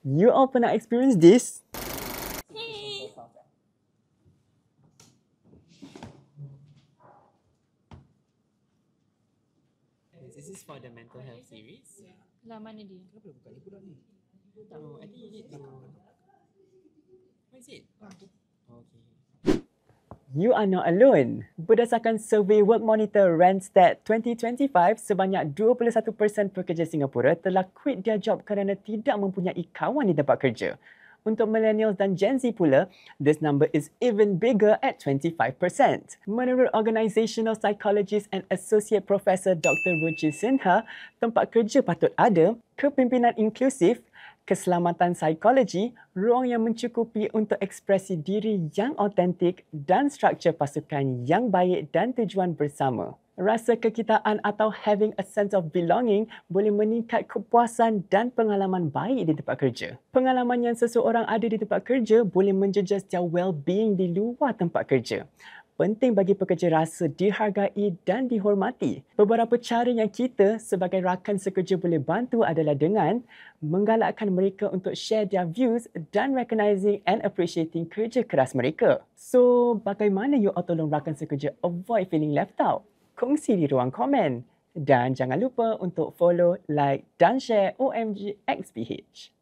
You all pernah experience this? This is for the mental health series. Lah mana dia? Oh, I think you need to. What is it? Okay. You are not alone. Berdasarkan survei Work Monitor Randstad 2025, sebanyak 21% pekerja Singapura telah quit their job kerana tidak mempunyai kawan di tempat kerja. Untuk millennials dan Gen Z pula, this number is even bigger at 25%. Menurut Organizational Psychologist and Associate Professor Dr. Ruchi Sinha, tempat kerja patut ada kepimpinan inklusif, keselamatan psikologi, ruang yang mencukupi untuk ekspresi diri yang autentik dan struktur pasukan yang baik dan tujuan bersama. Rasa kekitaan atau having a sense of belonging boleh meningkat kepuasan dan pengalaman baik di tempat kerja. Pengalaman yang seseorang ada di tempat kerja boleh menjejas their well-being di luar tempat kerja. Penting bagi pekerja rasa dihargai dan dihormati. Beberapa cara yang kita sebagai rakan sekerja boleh bantu adalah dengan menggalakkan mereka untuk share their views dan recognizing and appreciating kerja keras mereka. So, bagaimana you all tolong rakan sekerja avoid feeling left out? Kongsi di ruang komen. Dan jangan lupa untuk follow, like dan share OMG XPH.